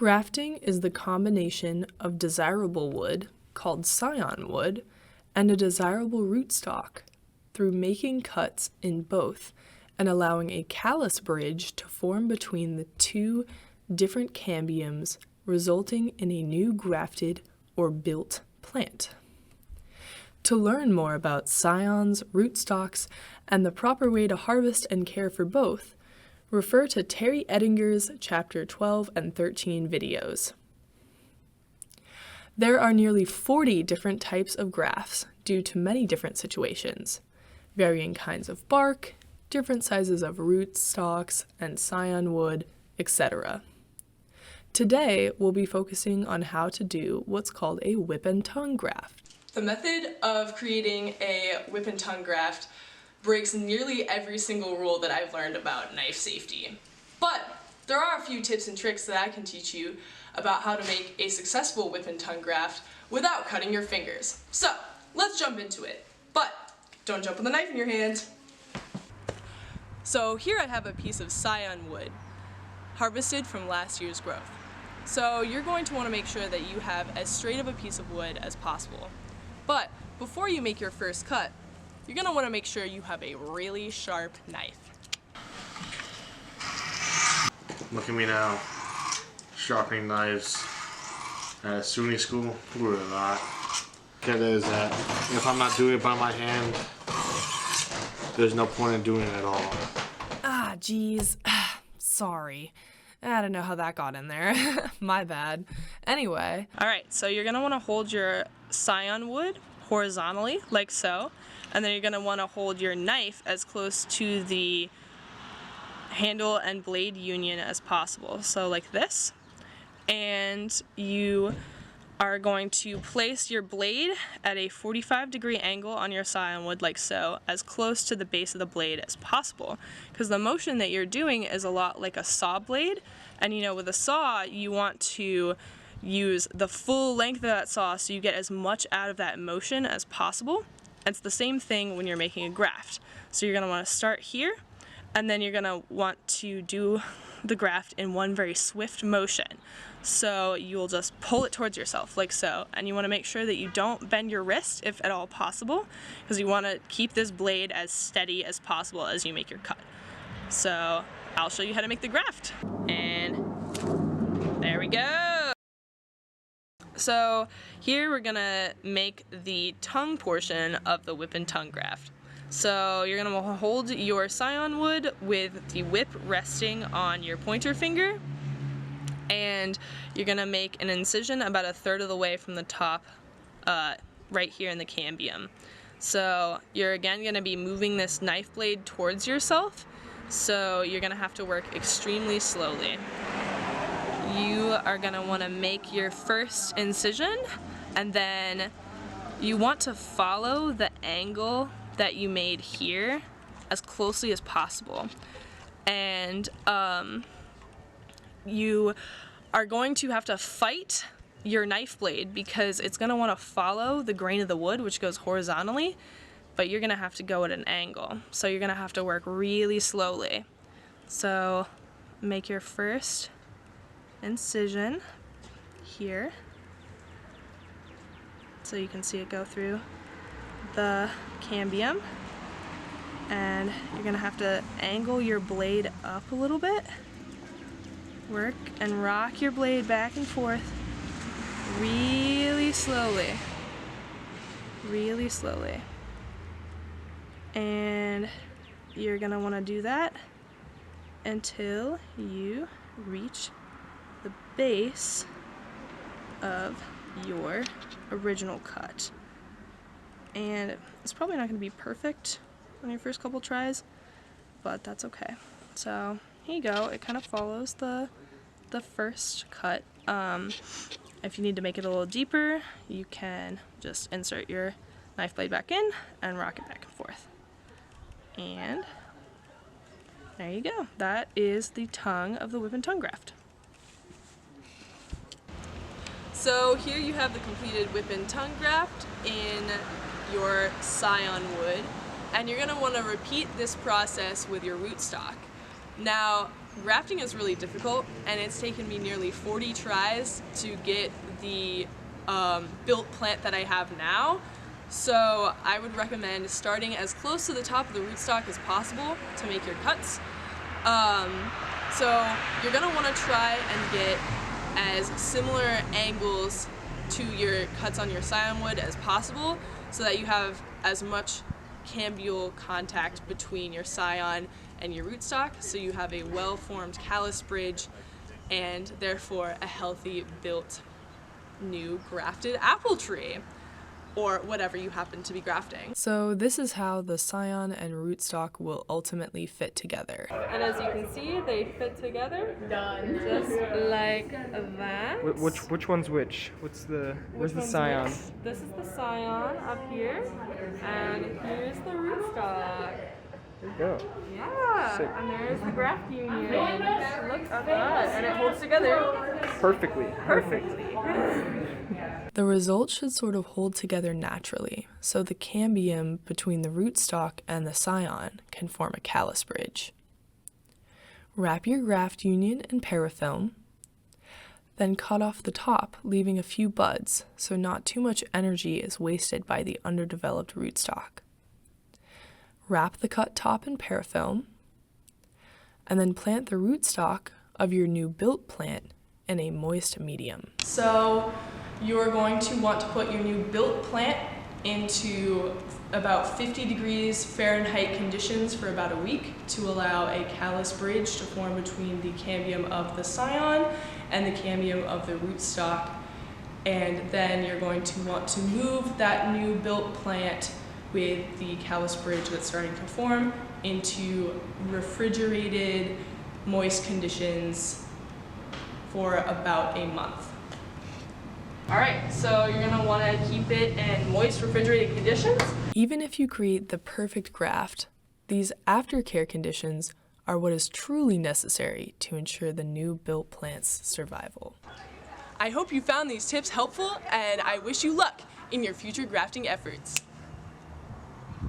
Grafting is the combination of desirable wood, called scion wood, and a desirable rootstock through making cuts in both and allowing a callus bridge to form between the two different cambiums, resulting in a new grafted or built plant. To learn more about scions, rootstocks, and the proper way to harvest and care for both, refer to Terry Ettinger's Chapter 12 and 13 videos. There are nearly 40 different types of grafts due to many different situations, varying kinds of bark, different sizes of rootstocks and scion wood, etc. Today, we'll be focusing on how to do what's called a whip and tongue graft. The method of creating a whip and tongue graft breaks nearly every single rule that I've learned about knife safety. But there are a few tips and tricks that I can teach you about how to make a successful whip and tongue graft without cutting your fingers. So, let's jump into it. But don't jump with a knife in your hand. So here I have a piece of scion wood, harvested from last year's growth. So you're going to want to make sure that you have as straight of a piece of wood as possible. But before you make your first cut, you're going to want to make sure you have a really sharp knife. Look at me now, sharpening knives at SUNY school. Who would have thought? It is that if I'm not doing it by my hand, there's no point in doing it at all. Ah, geez. Sorry. I don't know how that got in there. My bad. Anyway. Alright, so you're going to want to hold your scion wood horizontally, like so. And then you're going to want to hold your knife as close to the handle and blade union as possible. So like this. And you are going to place your blade at a 45-degree angle on your scion wood, like so, as close to the base of the blade as possible. Because the motion that you're doing is a lot like a saw blade. And with a saw, you want to use the full length of that saw so you get as much out of that motion as possible. It's the same thing when you're making a graft. So you're going to want to start here, and then you're going to want to do the graft in one very swift motion. So you'll just pull it towards yourself, like so. And you want to make sure that you don't bend your wrist, if at all possible, because you want to keep this blade as steady as possible as you make your cut. So I'll show you how to make the graft. And there we go! So here we're gonna make the tongue portion of the whip and tongue graft. So you're gonna hold your scion wood with the whip resting on your pointer finger, and you're gonna make an incision about 1/3 of the way from the top, right here in the cambium. So you're again gonna be moving this knife blade towards yourself, so you're gonna have to work extremely slowly. You are going to want to make your first incision, and then you want to follow the angle that you made here as closely as possible. And you are going to have to fight your knife blade because it's going to want to follow the grain of the wood, which goes horizontally, but you're going to have to go at an angle. So you're going to have to work really slowly. So make your first incision here so you can see it go through the cambium, and you're gonna have to angle your blade up a little bit, work and rock your blade back and forth really slowly, and you're gonna want to do that until you reach the base of your original cut. And it's probably not going to be perfect on your first couple tries, but that's okay. So here you go. It kind of follows the first cut. If you need to make it a little deeper, you can just insert your knife blade back in and rock it back and forth. And there you go. That is the tongue of the whip and tongue graft. So here you have the completed whip and tongue graft in your scion wood, and you're going to want to repeat this process with your rootstock. Now, grafting is really difficult, and it's taken me nearly 40 tries to get the built plant that I have now. So I would recommend starting as close to the top of the rootstock as possible to make your cuts. So you're going to want to try and get as similar angles to your cuts on your scion wood as possible, so that you have as much cambial contact between your scion and your rootstock, so you have a well-formed callus bridge and therefore a healthy built new grafted apple tree, or whatever you happen to be grafting. So this is how the scion and rootstock will ultimately fit together. And as you can see, they fit together. Done. Just like that. Which one's which? Where's the scion? Which? This is the scion up here, and here's the rootstock. There you go. Yeah, Sick. and there's the graft union. Look at that, and it holds together Perfectly. perfectly. The results should sort of hold together naturally, so the cambium between the rootstock and the scion can form a callus bridge. Wrap your graft union in parafilm, then cut off the top, leaving a few buds, so not too much energy is wasted by the underdeveloped rootstock. Wrap the cut top in parafilm, and then plant the rootstock of your new built plant in a moist medium. So you're going to want to put your new built plant into about 50 degrees Fahrenheit conditions for about a week to allow a callus bridge to form between the cambium of the scion and the cambium of the rootstock. And then you're going to want to move that new built plant with the callus bridge that's starting to form into refrigerated, moist conditions for about a month. All right, so you're gonna wanna keep it in moist, refrigerated conditions. Even if you create the perfect graft, these aftercare conditions are what is truly necessary to ensure the new built plant's survival. I hope you found these tips helpful, and I wish you luck in your future grafting efforts.